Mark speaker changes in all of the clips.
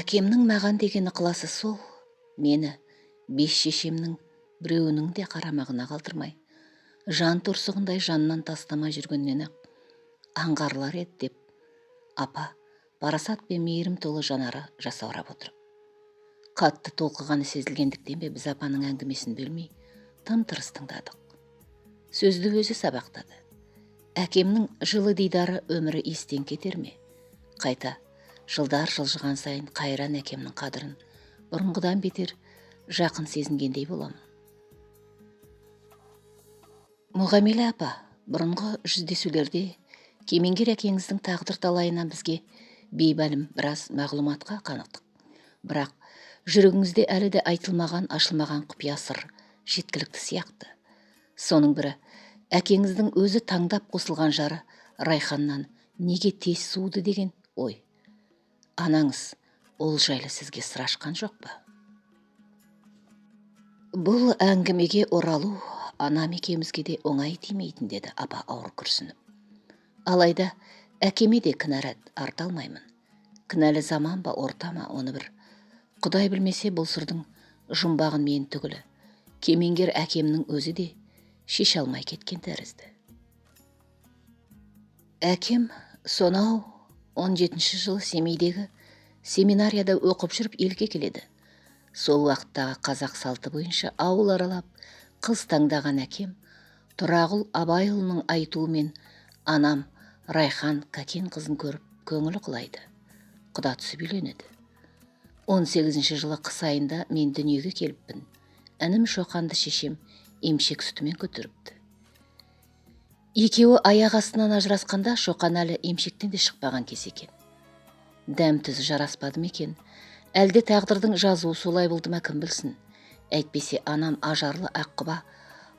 Speaker 1: Әкемнің маған деген ықыласы сол, мені бес шешемнің біреуінің де қарамағына қалдырмай, жан торсығындай жанынан тастамай жүргеннен-ақ аңғарылар еді деп, апа парасат пен мейірім толы жанары жасаурап отырып. Қатты толқығаны сезілгендіктен бе біз апаның әңгімесін бөлмей, тым-тырыс тыңдадық. Сөзді өзі сабақтады. Әкемнің жылы дидары өмірі естен кетер ме? Қайта жылдар жылжыған сайын қайран әкемнің қадірін бұрынғыдан бетер жақын сезінгендей боламын. Мұғамила апа, бұрынғы жүздесулерде Кемеңгер әкеңіздің тағдыр талайынан бізге бейбәлім біраз мағлұматқа қанықтық. Бірақ жүрегіңізде әлі де айтылмаған, ашылмаған құпия сыр жеткілікті сияқты. Соның бірі, әкеңіздің өзі таңдап қосылған жары Райханнан неге тез суыды деген ой. Анаңыз ол жайлы сізге сыр ашқан жоқ па? Бұл әңгімеге оралу анам екеумізге де оңай тимейтін, деді апа ауыр күрсініп. Алайда әкеме де кінәрат арта алмаймын. Кінәлі заман ба, орта ма, оны бір Құдай білмесе, бұл сырдың жұмбағын мен түгілі Кемеңгер әкемнің өзі де шеше алмай кеткен тәрізді. Әкем сонау 17-ші жылы Семейдегі семинарияда оқып жүріп елге келеді. Сол уақыттағы қазақ салты бойынша ауыл аралап қыз таңдаған әкем Тұрағұл Абайұлының айтуымен анам Райхан Кәкен қызын көріп көңілі құлайды. Құда түсіп үйленеді. 18-ші жылы қыс айында мен дүниеге келіппін. Інім Шоқанды шешем емшек сүтімен көтеріпті. Екеуі аяқ астынан ажырасқанда Шоқан әлі емшектен де шықпаған кез екен. Дәм тұзы жараспады ма екен, әлде тағдырдың жазуы солай болды ма, кім білсін. Әйтпесе анам ажарлы аққұба,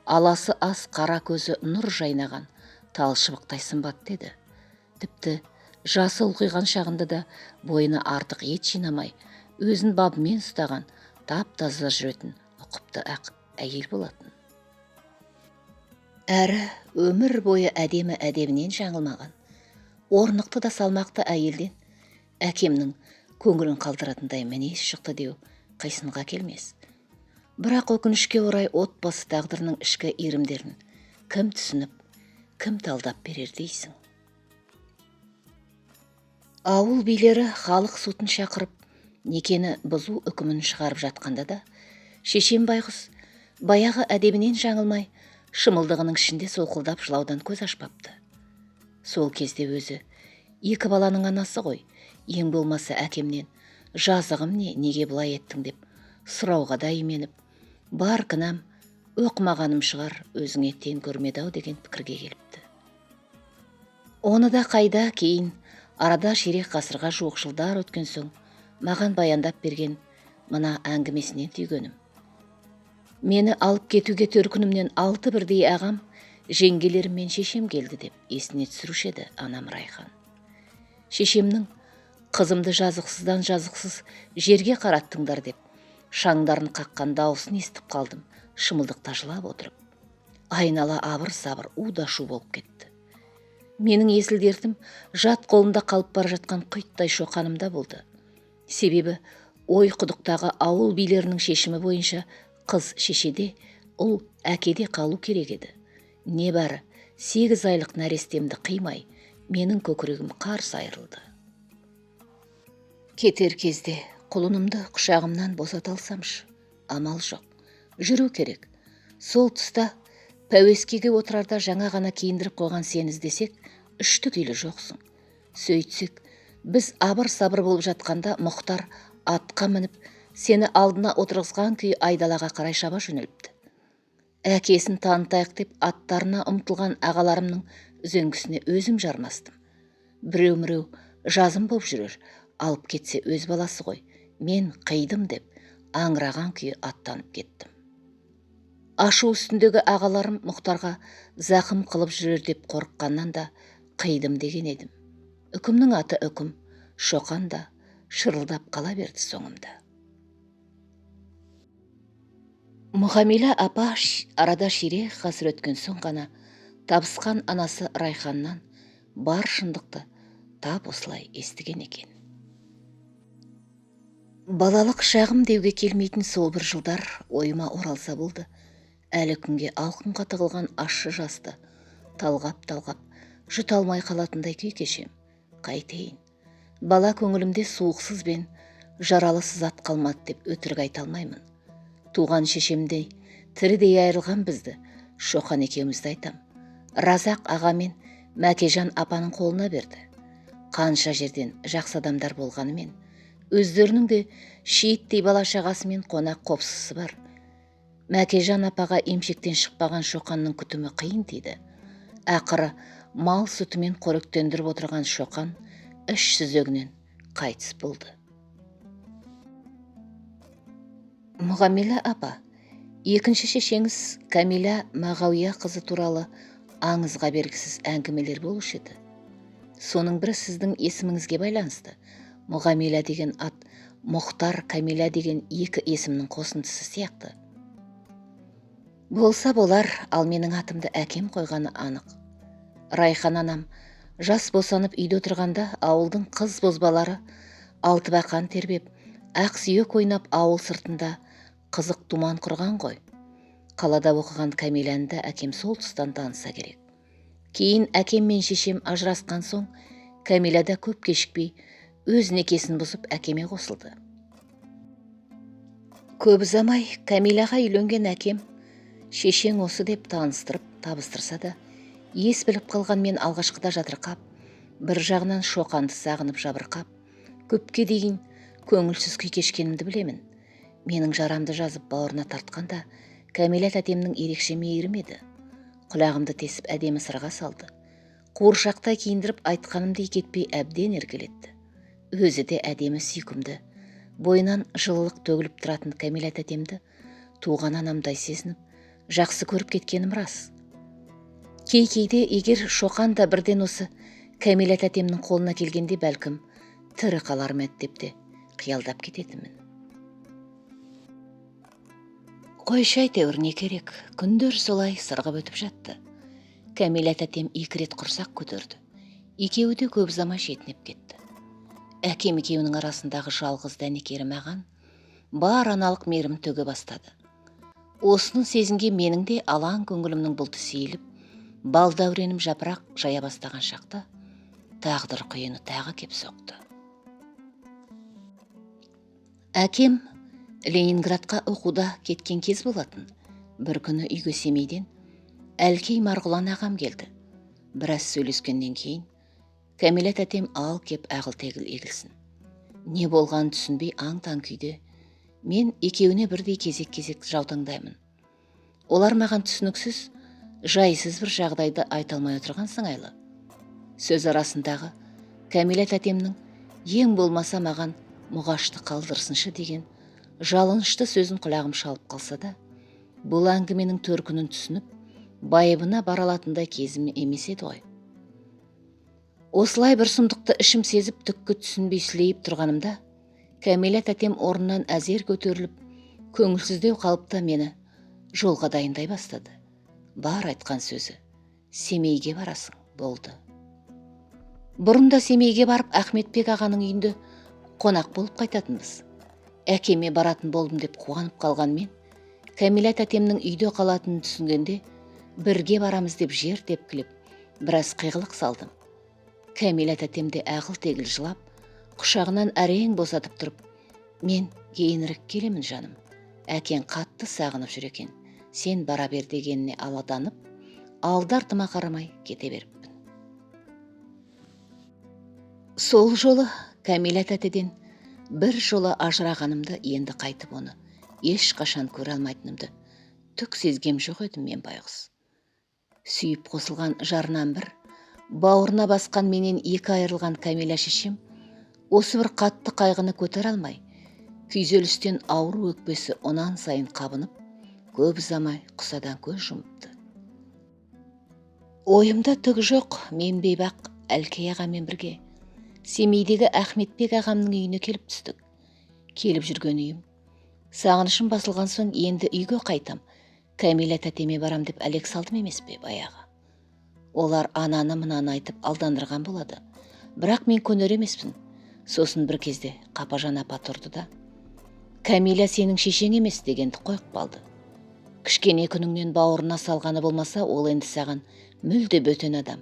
Speaker 1: аласы ас қара көзі нұр жайнаған тал шыбықтай сымбатты еді. Тіпті жасы ұлғайған шағында да бойына артық ет жинамай, өзін бабымен ұстаған, тап-таза жүретін ұқыпты ақ әйел болатын. Әрі өмір бойы әдемі әдемінен жаңылмаған, орнықты да салмақты әйелден әкемнің көңілін қалдыратындай мінез шықты деу қисынға келмес. Бірақ өкінішке орай отбасы тағдырының ішкі иірімдерін кім түсініп, кім талдап берер дейсің? Ауыл билері халық сотын шақырып, некені бұзу үкімін шығарып жатқанда да, шешем байғұс баяғы әдебінен жаңылмай, шымылдығының ішінде солқылдап жылаудан көз ашпапты. Сол кезде өзі екі баланың анасы ғой, ең болмаса әкемнен жазығым не, неге бұлай еттің деп сұрауға да именіп, бар кінәм оқымағаным шығар, өзіңе тен көрмеді-ау деген пікірге келіпті. Оны да қайда кейін арада ширек ғасырға жуық жылдар өткен соң маған баяндап берген мына әңгімесінен түйгенім. Мені алып кетуге төркінімнен 6 бірдей ағам, жеңгелерім мен шешем келді деп есіне түсіруші еді анам Райхан. Шешемнің қызымды жазықсыздан жазықсыз жерге қараттыңдар деп шаңдарын қаққан дауысын естіп қалдым, шымылдықта жылап отырып. Айнала абыр-сабыр уда шу болып кетті. Менің есіл дертім жат қолында қалып бара жатқан құйттай Шоқанымда болды. Себебі ой құдықтағы ауыл билерінің шешімі бойынша қыз шешеде, ұл әкеде қалу керек еді. Небәрі 8 айлық нәрестемді қимай, менің көкірегім қарс айырылды. Кетер кезде құлынымды құшағымнан босата алсамшы, амал жоқ, жүру керек. Сол тұста пәуескеге отырарда жаңа ғана киіндіріп қойған сен іздесек, үшті күйлі жоқсың. Сөйтсек, біз абыр-сабыр болып жатқанда Мұхтар атқа мініп, сені алдына отырғызған күй айдалаға қарай шаба жөнеліпті. Әкесін танытайық деп аттарына ұмтылған ағаларымның үзеңгісіне өзім жармастым. Біреу-міреу жазым боп жүрер, алып кетсе өз баласы ғой, мен қидым деп аңыраған күйі аттанып кеттім. Ашу үстіндегі ағаларым Мұхтарға зақым қылып жүрер деп қорыққаннан да қидым деген едім. Үкімнің аты үкім, Шоқан да шырылдап қала берді соңымда. Мұғамила апа арада ширек ғасыр өткен соң ғана табысқан анасы Райханнан бар шындықты тап осылай естіген екен. Балалық шағым деуге келмейтін сол бір жылдар ойыма оралса болды. Әлі күнге алқымға тығылған ащы жасты талғап жұта алмай қалатындай күй кешем. Қайтейін, бала көңілімде суықсыз бен жаралысыз ат қалмады деп өтірік айта алмаймын. Туған шешемдей тірідей айырылған бізді Шоқан екеумізді айтам. Разақ аға мен Мәкежан апаның қолына берді. Қанша жерден жақсы адамдар болғанымен өздерінің де шиеттей бала шағасы мен қонақ қопсысы бар. Мәкежан апаға емшектен шықпаған Шоқанның күтімі қиын тиді. Ақыры мал сүтімен қоректендіріп отырған Шоқан іш сүзегінен қайтыс болды. Мұғамила апа, екінші шешеңіз Кәмила Мағауия қызы туралы аңызға бергісіз әңгімелер болушы еді. Соның бірі сіздің есіміңізге байланысты. Мұғамила деген ат Мұхтар Кәмила деген екі есімнің қосындысы сияқты. Болса болар, ал менің атымды әкем қойғаны анық. Райхан анам жас босанып үйде отырғанда ауылдың қыз бозбалары алтыбақан тербеп, ақ сүйек ойнап ауыл сыртында қызық думан құрған ғой. Қалада оқыған Кәмиләні де әкем сол тұстан таныса керек. Кейін әкем мен шешем ажырасқан соң, Кәмила да көп кешікпей өз некесін бұзып әкеме қосылды. Көп ұзамай Кәмилаға үйленген әкем, шешең осы деп таныстырып табыстырса да, ес біліп қалған мен алғашқыда жатырқап, бір жағынан Шоқанды сағынып жабырқап, көпке дейін көңілсіз күй кешкенімді білемін. Менің жарамды жазып бауырына тартқанда, Кәмила тәтемнің ерекше мейірім еді. Құлағымды тесіп әдемі сырға салды. Қуыршақтай киіндіріп айтқанымды кетпей әбден еркелетті. Өзі де әдемі сүйкімді, бойынан жылылық төгіліп тұратын Кәмила тәтемді туған анамдай сезініп, жақсы көріп кеткенім рас. Кейде егер Шоқан да бірден осы Кәмила тәтемнің қолына келгенде бәлкім тірі қаларым еді деп те қиялдап кететімін. Қойшы әйтеуір не керек, күндер солай сырғып өтіп жатты. Кәмила тәтем 2 рет құрсақ көтерді. Екеуі де көп ұзамай жетінеп кетті. Әкем екеуінің арасындағы жалғыз дәнекері маған бар аналық мейірім төге бастады. Осыны сезінген менің де алаң көңілімнің бұлты сейіліп, бал дәуренім жапырақ жая бастаған шақта тағдыр құйыны тағы кеп соқты. Әкем Ленинградқа оқуда кеткен кез болатын. Бір күні үйге Семейден Әлкей Марғұлан ағам келді. Біраз сөйлескеннен кейін Кәмила тәтем ал кеп ағыл-тегіл егілсін. Не болғанын түсінбей аң-таң күйде мен екеуіне бірдей кезек-кезек жаутаңдаймын. Олар маған түсініксіз, жайсыз бір жағдайды айта алмай отырған сыңайлы. Сөз арасындағы Кәмила тәтемнің ең болмаса маған мұғашты қалдырсыншы деген жалынышты сөзін құлағым шалып қалса да, бұл әңгіменің төркінін түсініп, байыбына баралатындай кезім емес еді ғой. Осылай бір сұмдықты ішім сезіп түккі түсінбей сілейіп тұрғанымда, Кәмила тәтем орнынан әзер көтеріліп, көңілсіздеу қалыпта мені жолға дайындай бастады. Бар айтқан сөзі, Семейге барасың, болды. Бұрында Семейге барып Ахметбек ағаның үйінде қонақ болып қайтатынбыз. Әкеме баратын болдым деп қуанып қалған мен, Кәмила тәтемнің үйде қалатынын түсінгенде, бірге барамыз деп жер тепкілеп, біраз қиғылық салдым. Кәмила тәтемде ағыл-тегіл жылап, құшағынан әрең босатып тұрып, мен кейінірек келемін жаным. Әкең қатты сағынып жүр екен. Сен бара бер дегеніне аладанып, алды-артыма қарамай кете беріппін. Сол жолы Кәмила тәтеден бір жолы ажырағанымды, енді қайтып оны ешқашан көре алмайтынымды түк сезгем жоқ едім мен байғұс. Сүйіп қосылған жарынан бір, бауырына басқан менен 2 айырылған Кәмила шешем осы бір қатты қайғыны көтер алмай, күйзелістен ауру өкпесі онан сайын қабынып, көп ұзамай құсадан көз жұмыпты. Ойымда түк жоқ, мен бейбақ Әлкей ағамен бірге Семейдегі Ахметбек ағамның үйіне келіп түстік. Келіп жүрген үйім. Сағынышым басылған соң енді үйге қайтам. Кәмила тәтеме барам деп әлек салдым емес пе баяғы. Олар ананы мынаны айтып алдандырған болады. Бірақ мен көнер емеспін. Сосын бір кезде Қапажан апа тұрды да, Кәмила сенің шешең емес дегенді қойып қалды. Кішкене күніңнен бауырына салғаны болмаса, ол енді саған мүлде бөтен адам.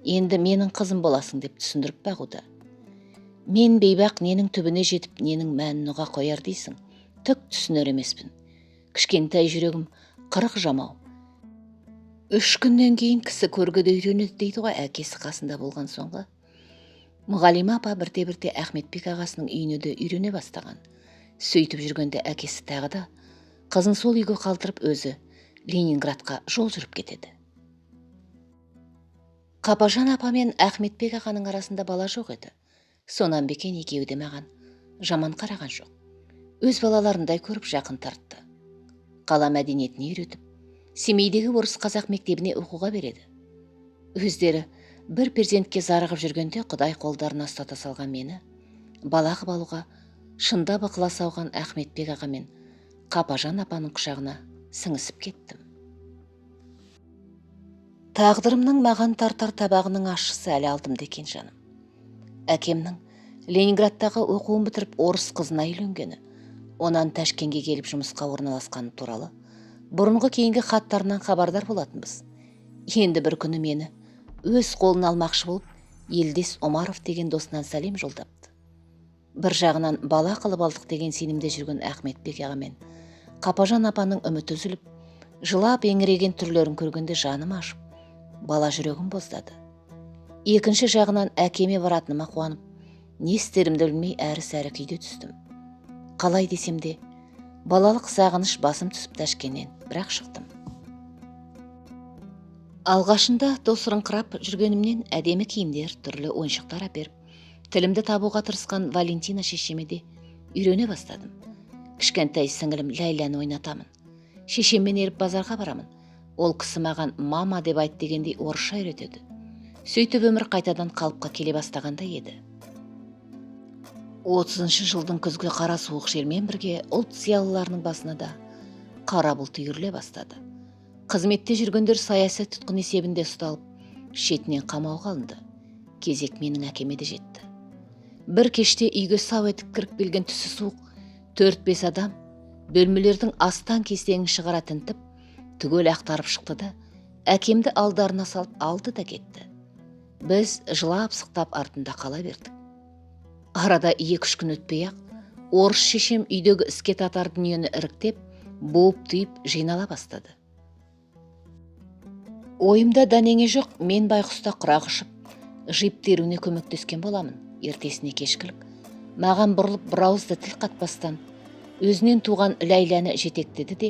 Speaker 1: Енді менің қызым боласың деп түсіндіріп бағуда. Мен бейбақ ненің түбіне жетіп, ненің мәнін ұға қояр дейсің. Түк түсінер емеспін. Кішкентай жүрегім 40 жамау. 3 күннен кейін кісі көргіде үйренеді дейді ғой, әкесі қасында болған соңғы. Мұғалима апа бірте-бірте Ахметбек ағасының үйіне де үйрене бастаған. Сөйтіп жүргенде әкесі тағы да қызын сол үйге қалдырып өзі Ленинградқа жол жүріп кетеді. Қапажан апа мен Ахметбек ағаның арасында бала жоқ еді. Сонан бекен екеуі де маған жаман қараған жоқ. Өз балаларындай көріп жақын тартты. Қала мәдениетін үйретіп, Семейдегі орыс қазақ мектебіне оқуға береді. Өздері бір перзентке зарығып жүргенде Құдай қолдарына ұстата салған мені бала қып алуға шындап ықылас ауған Ахметбек аға мен Қапажан апаның құшағына сіңісіп кеттім. Тағдырымның маған тартар табағының ащысы әлі алдымда екен жаным. Әкемнің Ленинградтағы оқуын бітіріп орыс қызына үйленгені, онан Ташкентке келіп жұмысқа орналасқаны туралы бұрынғы кейінгі хаттарынан хабардар болатынбыз. Енді бір күні мені өз қолын алмақшы болып, Елдес Омаров деген досынан сәлем жолдапты. Бір жағынан бала қылып алдық деген сенімде жүрген Ахметбек аға мен Қапажан апаның үміті үзіліп, жылап еңіреген түрлерін көргенде жаным ашып, бала жүрегім боздады. Екінші жағынан әкеме баратыныма қуанып, не істерімді білмей әрі-сәрі күйде түстім. Қалай десем де, балалық сағыныш басым түсіп Ташкеннен бірақ шықтым. Алғашында тосырыңқырап жүргенімнен әдемі киімдер, түрлі ойыншықтар әперіп, тілімді табуға тырысқан Валентина шешеме де үйрене бастадым. Кішкентай сіңілім Ләйләні ойнатамын. Шешеммен еріп базарға барамын. Ол кісі маған мама деп айт дегендей орысша үйретеді. Сөйтіп өмір қайтадан қалыпқа келе бастағанда еді. 30 жылдың күзгі қара суық желмен бірге ұлт зиялыларының басына да қара бұлт үйіріле бастады. Қызметте жүргендер саяси тұтқын есебінде ұсталып, шетінен қамауға алынды. Кезек менің әкеме де жетті. Бір кеште үйге сау етіп кіріп келген түсі суық 4-5 адам бөлмелердің астан кестеңін шығара тінтіп, түгел ақтарып шықты да, әкемді алдарына салып алды да кетті. Біз жылап сықтап артында қала бердік. Арада 2-3 күн өтпей-ақ, орыс шешем үйдегі іске татар дүниені іріктеп, буып түйіп жинала бастады. Ойымда дәнеңе жоқ, мен байқұста құрақ ұшып, жип теруіне көмектескен боламын. Ертесіне кешкілік, маған бұрылып бірауызды тіл қатпастан, өзінен туған Ләйләні жетектеді де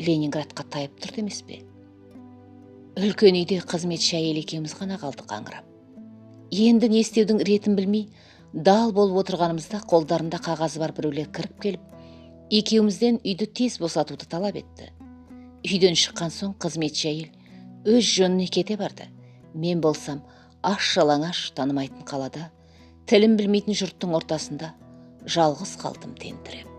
Speaker 1: Ленинградқа тайып тұрды емес пе? Үлкен үйде қызметші әйел екеуміз ғана қалдық аңырап. Енді не істеудің ретін білмей, дал болып отырғанымызда қолдарында қағазы бар біреулер кіріп келіп, екеумізден үйді тез босатуды талап етті. Үйден шыққан соң қызметші әйел өз жөніне кете барды. Мен болсам аш-жалаңаш танымайтын қалада, тілін білмейтін жұрттың ортасында жалғыз қалдым тентіреп.